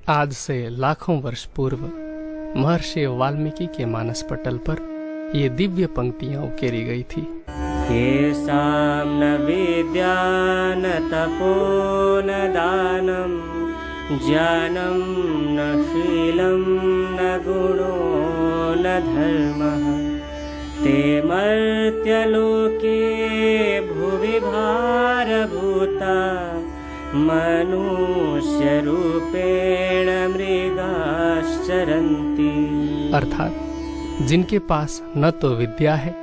आज से लाखों वर्ष पूर्व महर्षि वाल्मीकि के मानस पटल पर ये दिव्य पंक्तियां उकेरी गई थी। येषां न विद्या न तपो न दानं ज्ञानं न शीलं न गुणो न धर्मः ते मर्त्यलोके भुवि भारभूता मनुष्य रूपेण मृगाश्चरन्ति। अर्थात जिनके पास न तो विद्या है,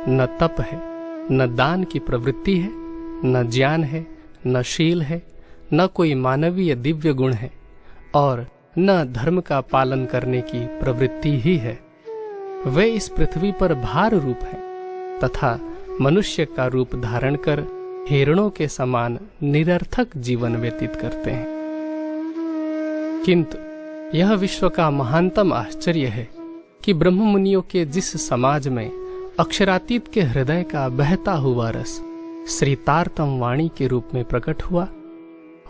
न तप है, न दान की प्रवृत्ति है, न ज्ञान है, न शील है, न कोई मानवीय दिव्य गुण है और न धर्म का पालन करने की प्रवृत्ति ही है, वे इस पृथ्वी पर भार रूप हैं तथा मनुष्य का रूप धारण कर हिरणों के समान निरर्थक जीवन व्यतीत करते हैं। किंतु यह विश्व का महानतम आश्चर्य है कि ब्रह्म मुनियों के जिस समाज में अक्षरातीत के हृदय का बहता हुआ रस श्री तारतम वाणी के रूप में प्रकट हुआ,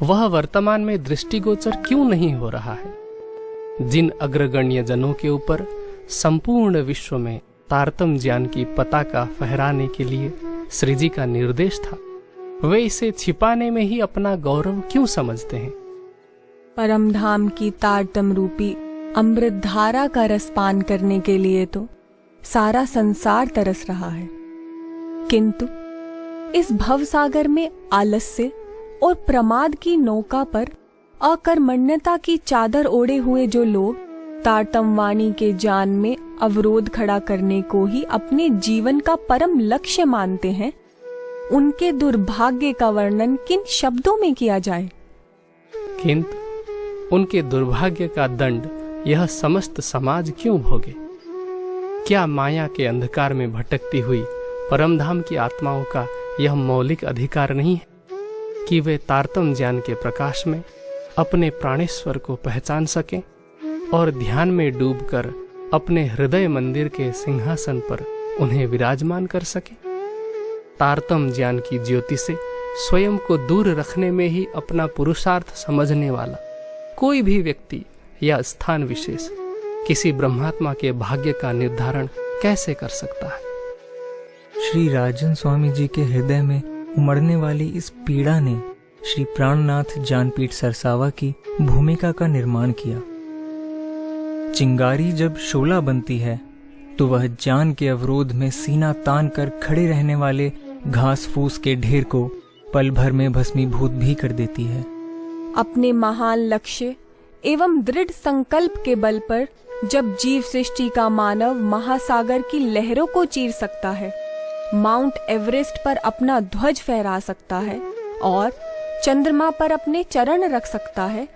वह वर्तमान में दृष्टिगोचर क्यों नहीं हो रहा है। जिन अग्रगण्य जनों के ऊपर संपूर्ण विश्व में तारतम ज्ञान की पताका फहराने के लिए श्री जी का निर्देश था, वे इसे छिपाने में ही अपना गौरव क्यों समझते हैं। परम धाम की तारतम रूपी अमृत धारा का रसपान करने के लिए तो सारा संसार तरस रहा है, किंतु इस भवसागर में आलस्य और प्रमाद की नौका पर अकर्मण्यता की चादर ओढ़े हुए जो लोग तारतम वाणी के ज्ञान में अवरोध खड़ा करने को ही अपने जीवन का परम लक्ष्य मानते हैं, उनके दुर्भाग्य का वर्णन किन शब्दों में किया जाए। किंतु उनके दुर्भाग्य का दंड यह समस्त समाज क्यों भोगे। क्या माया के अंधकार में भटकती हुई परमधाम की आत्माओं का यह मौलिक अधिकार नहीं है कि वे तारतम ज्ञान के प्रकाश में अपने प्राणेश्वर को पहचान सकें और ध्यान में डूबकर अपने हृदय मंदिर के सिंहासन पर उन्हें विराजमान कर सकें। तारतम ज्ञान की ज्योति से स्वयं को दूर रखने में ही अपना पुरुषार्थ समझने वाला कोई भी व्यक्ति या स्थान विशेष किसी ब्रह्मात्मा के भाग्य का निर्धारण कैसे कर सकता है। श्री राजन स्वामी जी के हृदय में उमड़ने वाली इस पीड़ा ने श्री प्राणनाथ ज्ञानपीठ सरसावा की भूमिका का निर्माण किया। चिंगारी जब शोला बनती है तो वह ज्ञान के अवरोध में सीना तान कर खड़े रहने वाले घास फूस के ढेर को पल भर में भस्मीभूत भी कर देती है। अपने महान लक्ष्य एवं दृढ़ संकल्प के बल पर जब जीव सृष्टि का मानव महासागर की लहरों को चीर सकता है, माउंट एवरेस्ट पर अपना ध्वज फहरा सकता है और चंद्रमा पर अपने चरण रख सकता है,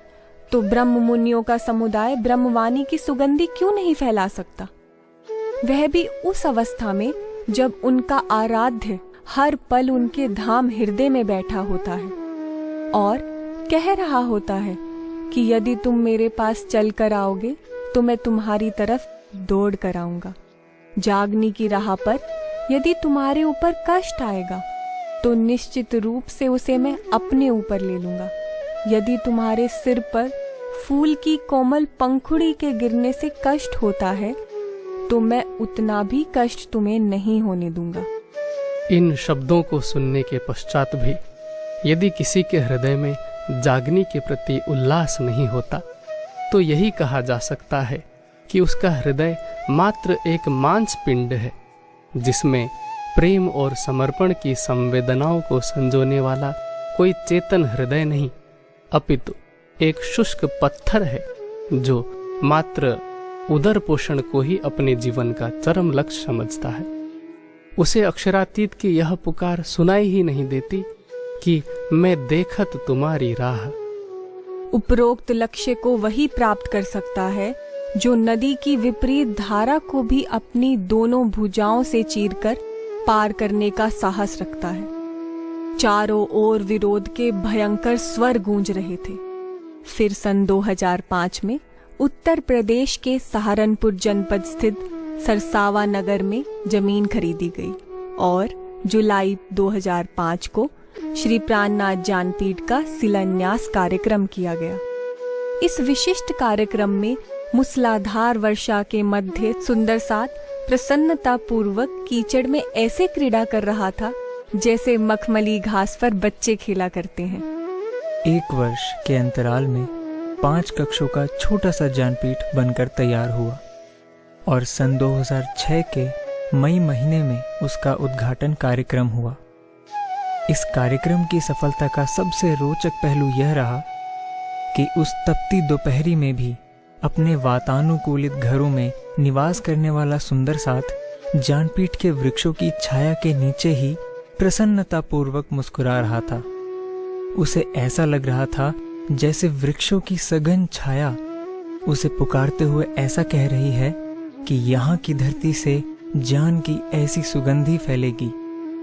तो ब्रह्म मुनियों का समुदाय ब्रह्मवाणी की सुगंधी क्यों नहीं फैला सकता। वह भी उस अवस्था में जब उनका आराध्य हर पल उनके धाम हृदय में बैठा होता है और कह रहा होता है कि यदि तुम मेरे पास चल कर आओगे तो मैं तुम्हारी तरफ दौड़ कर आऊंगा। जागने की राह पर यदि तुम्हारे ऊपर कष्ट आएगा तो निश्चित रूप से उसे मैं अपने ऊपर ले लूंगा। यदि तुम्हारे सिर पर फूल की कोमल पंखुड़ी के गिरने से कष्ट होता है तो मैं उतना भी कष्ट तुम्हें नहीं होने दूंगा। इन शब्दों को सुनने के पश्चात भी यदि किसी के हृदय में जागने के प्रति उल्लास नहीं होता तो यही कहा जा सकता है कि उसका हृदय मात्र एक मांस पिंड है, जिसमें प्रेम और समर्पण की संवेदनाओं को संजोने वाला कोई चेतन हृदय नहीं, अपितु एक शुष्क पत्थर है जो मात्र उदर पोषण को ही अपने जीवन का चरम लक्ष्य समझता है। उसे अक्षरातीत की यह पुकार सुनाई ही नहीं देती कि मैं देखत तुम्हारी राह। उपरोक्त लक्ष्य को वही प्राप्त कर सकता है जो नदी की विपरीत धारा को भी अपनी दोनों भुजाओं से चीरकर पार करने का साहस रखता है। चारों ओर विरोध के भयंकर स्वर गूंज रहे थे। फिर सन 2005 में उत्तर प्रदेश के सहारनपुर जनपद स्थित सरसावा नगर में जमीन खरीदी गई और जुलाई 2005 को श्री प्राणनाथ ज्ञानपीठ का शिलान्यास कार्यक्रम किया गया। इस विशिष्ट कार्यक्रम में मूसलाधार वर्षा के मध्य सुंदर साथ प्रसन्नता पूर्वक कीचड़ में ऐसे क्रीड़ा कर रहा था जैसे मखमली घास पर बच्चे खेला करते हैं। 1 वर्ष के अंतराल में 5 कक्षों का छोटा सा ज्ञानपीठ बनकर तैयार हुआ और सन 2006 के मई महीने में उसका उद्घाटन कार्यक्रम हुआ। इस कार्यक्रम की सफलता का सबसे रोचक पहलू यह रहा कि उस तपती दोपहरी में भी अपने वातानुकूलित घरों में निवास करने वाला सुंदर साथ ज्ञानपीठ के वृक्षों की छाया के नीचे ही प्रसन्नतापूर्वक मुस्कुरा रहा था। उसे ऐसा लग रहा था जैसे वृक्षों की सघन छाया उसे पुकारते हुए ऐसा कह रही है कि यहाँ की धरती से ज्ञान की ऐसी सुगंधी फैलेगी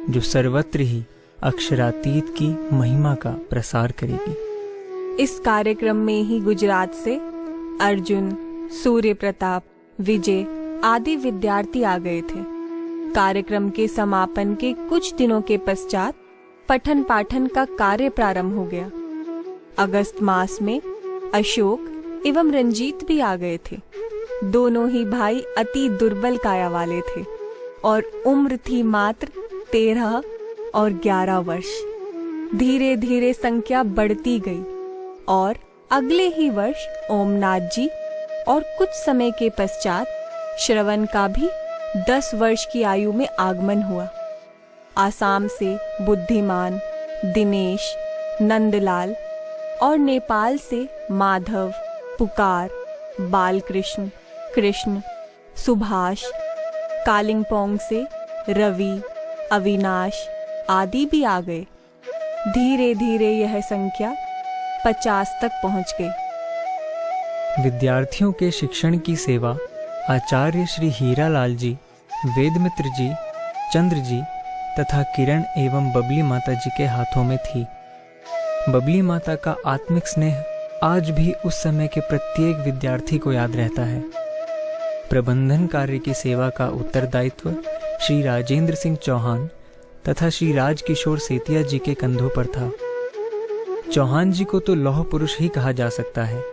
जो सर्वत्र ही अक्षरातीत की महिमा का प्रसार करेगी। इस कार्यक्रम में ही गुजरात से अर्जुन, सूर्य प्रताप, विजय आदि विद्यार्थी आ गए थे। कार्यक्रम के समापन के कुछ दिनों के पश्चात पठन पाठन का कार्य प्रारंभ हो गया। अगस्त मास में अशोक एवं रंजीत भी आ गए थे। दोनों ही भाई अति दुर्बल काया वाले थे और उम्र थी मात्र 13 और 11 वर्ष। धीरे धीरे संख्या बढ़ती गई और अगले ही वर्ष ओमनाथ जी और कुछ समय के पश्चात श्रवण का भी 10 वर्ष की आयु में आगमन हुआ। आसाम से बुद्धिमान, दिनेश, नंदलाल और नेपाल से माधव, पुकार, बालकृष्ण, कृष्ण, सुभाष, कालिंपोंग से रवि, अविनाश आदि भी आ गए। धीरे धीरे यह संख्या 50 तक पहुंच गई। विद्यार्थियों के शिक्षण की सेवा आचार्य श्री हीरालाल जी, वेदमित्र जी, चंद्र जी तथा किरण एवं बबली माता जी के हाथों में थी। बबली माता का आत्मिक स्नेह आज भी उस समय के प्रत्येक विद्यार्थी को याद रहता है। प्रबंधन कार्य की सेवा का उत्तरदायित्व श्री राजेंद्र सिंह चौहान तथा श्री राजकिशोर सेतिया जी के कंधों पर था। चौहान जी को तो लौह पुरुष ही कहा जा सकता है,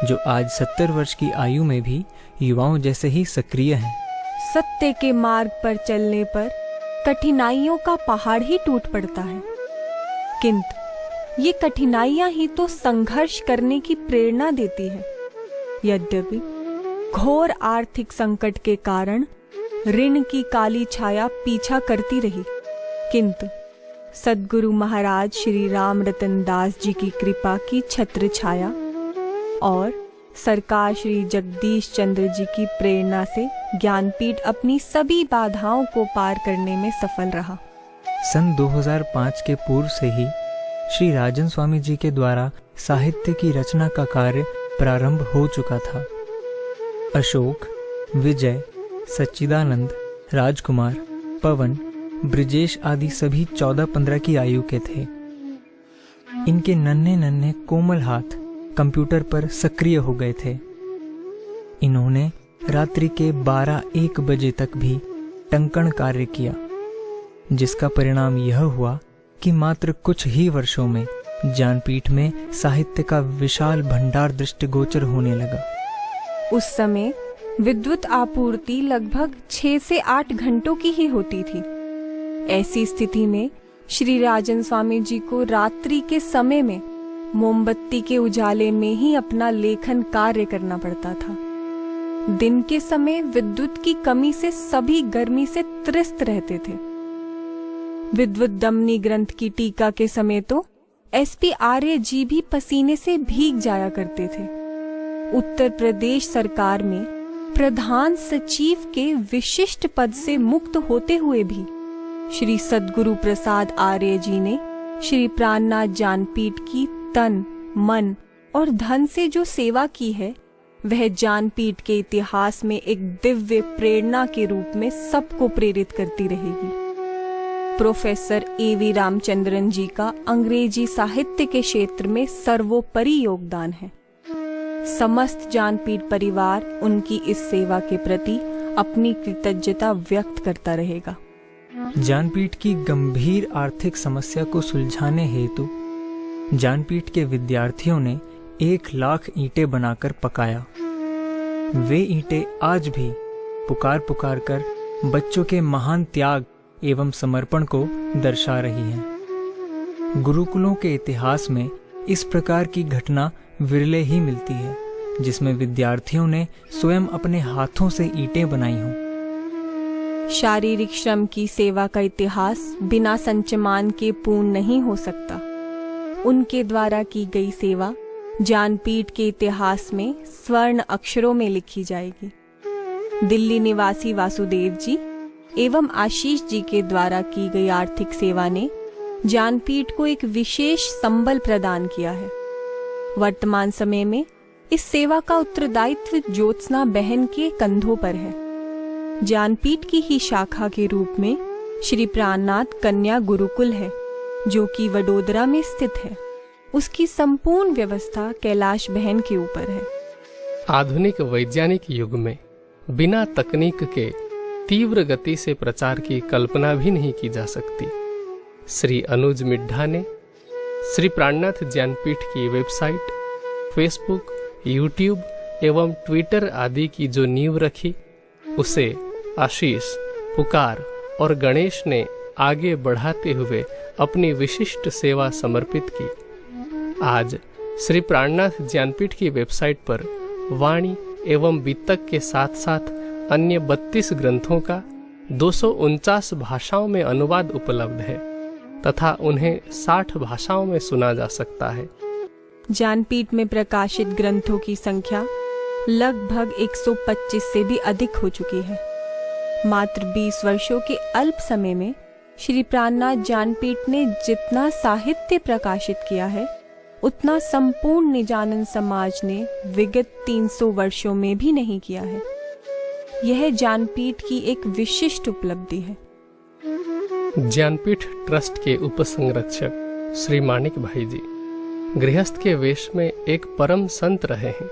जो आज 70 वर्ष की आयु में भी युवाओं जैसे ही सक्रिय हैं। सत्य के मार्ग पर चलने पर कठिनाइयों का पहाड़ ही टूट पड़ता है, किंतु ये कठिनाइयां ही तो संघर्ष करने की प्रेरणा देती है। यद्यपि घोर आर्थिक संकट के कारण ऋण की काली छाया पीछा करती रही, किंतु सद्गुरु महाराज श्री राम रतन दास जी की कृपा की छत्र छाया और सरकार श्री जगदीश चंद्र जी की प्रेरणा से ज्ञानपीठ अपनी सभी बाधाओं को पार करने में सफल रहा। सन 2005 के पूर्व से ही श्री राजन स्वामी जी के द्वारा साहित्य की रचना का कार्य प्रारंभ हो चुका था। अशोक, विजय, सच्चिदानंद, राजकुमार, पवन, ब्रिजेश आदि सभी 14-15 की आयु के थे। इनके नन्हे नन्हे कोमल हाथ कंप्यूटर पर सक्रिय हो गए थे। इन्होंने रात्रि के 12-1 बजे तक भी टंकण कार्य किया, जिसका परिणाम यह हुआ कि मात्र कुछ ही वर्षों में ज्ञानपीठ में साहित्य का विशाल भंडार दृष्टिगोचर होने लगा। उस समय विद्युत आपूर्ति लगभग 6 से 8 घंटों की ही होती थी। ऐसी स्थिति में श्री राजन स्वामी जी को रात्रि के समय में मोमबत्ती के उजाले में ही अपना लेखन कार्य करना पड़ता था। दिन के समय विद्युत की कमी से सभी गर्मी से त्रस्त रहते थे। विद्युत दमनी ग्रंथ की टीका के समय तो एसपी आर्य जी भी पसीने से भीग जाया करते थे। उत्तर प्रदेश सरकार में प्रधान सचिव के विशिष्ट पद से मुक्त होते हुए भी श्री सद्गुरु प्रसाद आर्य जी ने श्री प्राणनाथ ज्ञानपीठ की तन, मन और धन से जो सेवा की है, वह ज्ञानपीठ के इतिहास में एक दिव्य प्रेरणा के रूप में सबको प्रेरित करती रहेगी। Professor A.V. रामचंद्रन जी का अंग्रेजी साहित्य के क्षेत्र में सर्वोपरि योगदान है। समस्त ज्ञानपीठ परिवार उनकी इस सेवा के प्रति अपनी कृतज्ञता व्यक्त करता रहेगा। ज्ञानपीठ की गंभीर आर्थिक समस्या को सुलझाने हेतु ज्ञानपीठ के विद्यार्थियों ने 1,00,000 ईंटें बनाकर पकाया। वे ईंटें आज भी पुकार पुकार कर बच्चों के महान त्याग एवं समर्पण को दर्शा रही हैं। गुरुकुलों के इतिहास में इस प्रकार की घटना विरले ही मिलती है जिसमें विद्यार्थियों ने स्वयं अपने हाथों से ईंटें बनाई हों। शारीरिक श्रम की सेवा का इतिहास बिना संचमान के पूर्ण नहीं हो सकता। उनके द्वारा की गई सेवा ज्ञानपीठ के इतिहास में स्वर्ण अक्षरों में लिखी जाएगी। दिल्ली निवासी वासुदेव जी एवं आशीष जी के द्वारा की गई आर्थिक सेवा ने ज्ञानपीठ को एक विशेष संबल प्रदान किया है। वर्तमान समय में इस सेवा का उत्तरदायित्व ज्योत्सना बहन के कंधों पर है। ज्ञानपीठ की ही शाखा के रूप में श्री प्राणनाथ कन्या गुरुकुल है जो कि वडोदरा में स्थित है। उसकी संपूर्ण व्यवस्था कैलाश बहन के ऊपर है। आधुनिक वैज्ञानिक युग में बिना तकनीक के तीव्र गति से प्रचार की कल्पना भी नहीं की जा सकती। श्री अनुज मिड्ढा ने श्री प्राणनाथ ज्ञानपीठ की वेबसाइट, फेसबुक, यूट्यूब एवं ट्विटर आदि की जो नींव रखी, उसे आशीष, पुकार और गणेश ने आगे बढ़ाते हुए अपनी विशिष्ट सेवा समर्पित की। आज श्री प्राणनाथ ज्ञानपीठ की वेबसाइट पर वाणी एवं वित्तक के साथ साथ अन्य 32 ग्रंथों का 249 भाषाओं में अनुवाद उपलब्ध है तथा उन्हें 60 भाषाओं में सुना जा सकता है। ज्ञानपीठ में प्रकाशित ग्रंथों की संख्या लगभग 125 से भी अधिक हो चुकी है। मात्र 20 वर्षों के अल्प समय में श्री प्राणनाथ ज्ञानपीठ ने जितना साहित्य प्रकाशित किया है उतना संपूर्ण निजानंद समाज ने विगत 300 वर्षों में भी नहीं किया है। यह ज्ञानपीठ की एक विशिष्ट उपलब्धि है। ज्ञानपीठ ट्रस्ट के उपसंरक्षक श्री मानिक भाई जी गृहस्थ के वेश में एक परम संत रहे हैं।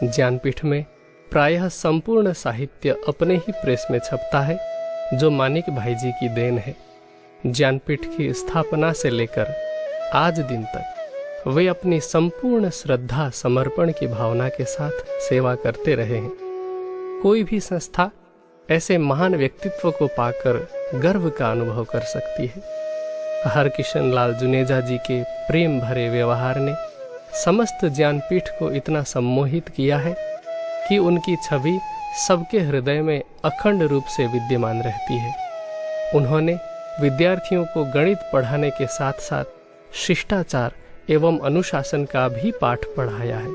ज्ञानपीठ में प्रायः संपूर्ण साहित्य अपने ही प्रेस में छपता है जो मानिक भाई जी की देन है। ज्ञानपीठ की स्थापना से लेकर आज दिन तक वे अपनी संपूर्ण श्रद्धा समर्पण की भावना के साथ सेवा करते रहे हैं। कोई भी संस्था ऐसे महान व्यक्तित्व को पाकर गर्व का अनुभव कर सकती है। हरकिशन लाल जुनेजा जी के प्रेम भरे व्यवहार ने समस्त ज्ञानपीठ को इतना सम्मोहित किया है कि उनकी छवि सबके हृदय में अखंड रूप से विद्यमान रहती है। उन्होंने विद्यार्थियों को गणित पढ़ाने के साथ साथ शिष्टाचार एवं अनुशासन का भी पाठ पढ़ाया है।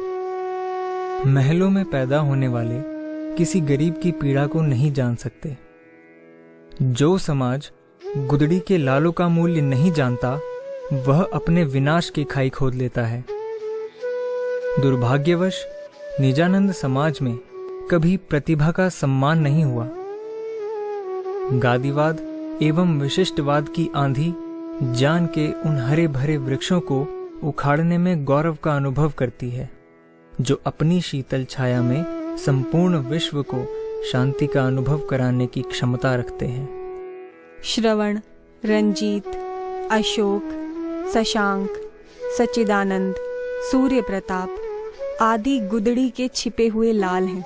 महलों में पैदा होने वाले किसी गरीब की पीड़ा को नहीं जान सकते। जो समाज गुदड़ी के लालों का मूल्य नहीं जानता वह अपने विनाश की खाई खोद लेता है। दुर्भाग्यवश निजानंद समाज में कभी प्रतिभा का सम्मान नहीं हुआ। गादीवाद एवं विशिष्टवाद की आंधी ज्ञान के उन हरे भरे वृक्षों को उखाड़ने में गौरव का अनुभव करती है जो अपनी शीतल छाया में संपूर्ण विश्व को शांति का अनुभव कराने की क्षमता रखते हैं। श्रवण, रंजीत, अशोक, शशांक, सच्चिदानंद, सूर्य प्रताप आदि गुदड़ी के छिपे हुए लाल हैं।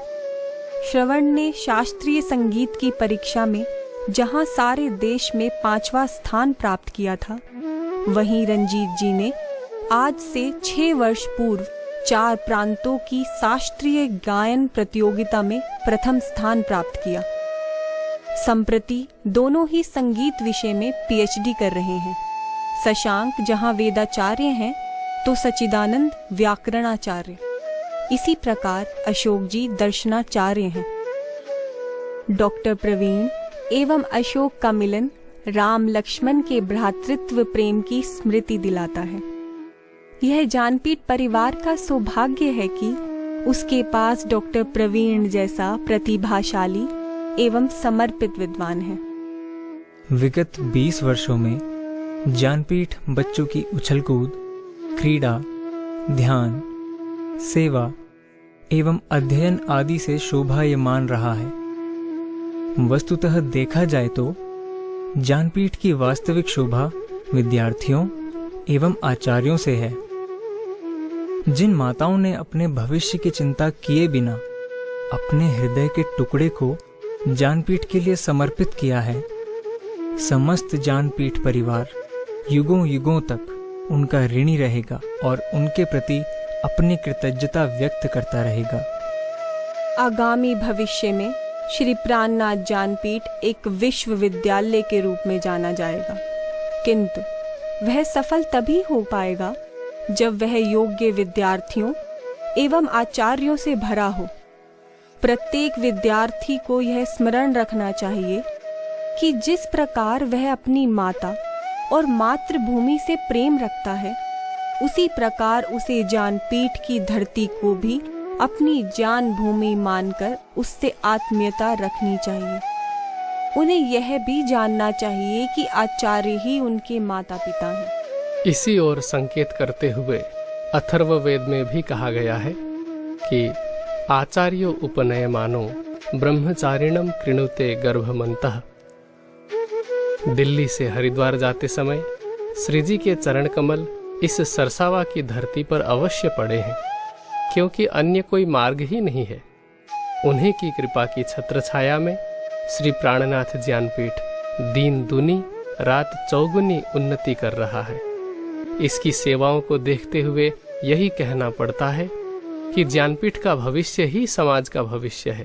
श्रवण ने शास्त्रीय संगीत की परीक्षा में जहां सारे देश में 5वां स्थान प्राप्त किया था, वहीं रंजीत जी ने आज से 6 वर्ष पूर्व 4 प्रांतों की शास्त्रीय गायन प्रतियोगिता में प्रथम स्थान प्राप्त किया। संप्रति दोनों ही संगीत विषय में पीएचडी कर रहे हैं। शशांक जहां वेदाचार्य हैं तो सच्चिदानंद व्याकरणाचार्य। इसी प्रकार अशोक जी दर्शनाचार्य हैं। डॉक्टर प्रवीण एवं अशोक का मिलन राम लक्ष्मण के भ्रातृत्व प्रेम की स्मृति दिलाता है। यह ज्ञानपीठ परिवार का सौभाग्य है कि उसके पास डॉक्टर प्रवीण जैसा प्रतिभाशाली एवं समर्पित विद्वान है। विगत 20 वर्षों में ज्ञानपीठ बच्चों की उछलकूद, क्रीड़ा, ध्यान, सेवा एवं अध्ययन आदि से शोभायमान रहा है। वस्तुतः देखा जाए तो ज्ञानपीठ की वास्तविक शोभा विद्यार्थियों एवं आचार्यों से है। जिन माताओं ने अपने भविष्य की चिंता किए बिना अपने हृदय के टुकड़े को ज्ञानपीठ के लिए समर्पित किया है, समस्त ज्ञानपीठ परिवार युगों युगों तक उनका ऋणी रहेगा और उनके प्रति अपनी कृतज्ञता व्यक्त करता रहेगा। आगामी भविष्य में श्री प्राणनाथ ज्ञानपीठ एक विश्वविद्यालय के रूप में जाना जाएगा, किंतु वह सफल तभी हो पाएगा जब वह योग्य विद्यार्थियों एवं आचार्यों से भरा हो। प्रत्येक विद्यार्थी को यह स्मरण रखना चाहिए कि जिस प्रकार वह अपनी माता और मातृभूमि से प्रेम रखता है, उसी प्रकार उसे ज्ञानपीठ की धरती को भी अपनी ज्ञान भूमि मानकर उससे आत्मीयता रखनी चाहिए। उन्हें यह भी जानना चाहिए कि आचार्य ही उनके माता पिता हैं। इसी ओर संकेत करते हुए अथर्ववेद में भी कहा गया है कि आचार्यो उपनयमानो ब्रह्मचारिणम कृणुते गर्भमन्तः। दिल्ली से हरिद्वार जाते समय श्री जी के चरण कमल इस सरसावा की धरती पर अवश्य पड़े हैं, क्योंकि अन्य कोई मार्ग ही नहीं है। उन्हीं की कृपा की छत्र छाया में श्री प्राणनाथ ज्ञानपीठ दिन दुनी रात चौगुनी उन्नति कर रहा है। इसकी सेवाओं को देखते हुए यही कहना पड़ता है कि ज्ञानपीठ का भविष्य ही समाज का भविष्य है।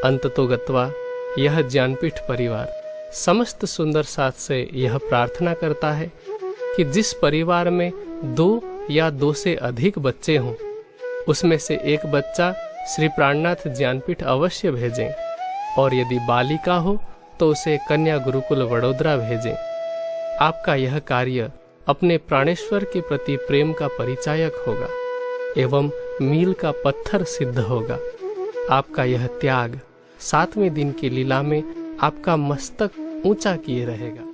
अंततोगत्वा यह ज्ञानपीठ परिवार समस्त सुंदर साथ से यह प्रार्थना करता है कि जिस परिवार में 2 या 2 से अधिक बच्चे हों, उसमें से एक बच्चा श्री प्राणनाथ ज्ञानपीठ अवश्य भेजें, और यदि बालिका हो तो उसे कन्या गुरुकुल वडोदरा भेजें। आपका यह कार्य अपने प्राणेश्वर के प्रति प्रेम का परिचायक होगा एवं मील का पत्थर सिद्ध होगा। आपका यह त्याग 7वें दिन की लीला में आपका मस्तक ऊंचा किए रहेगा।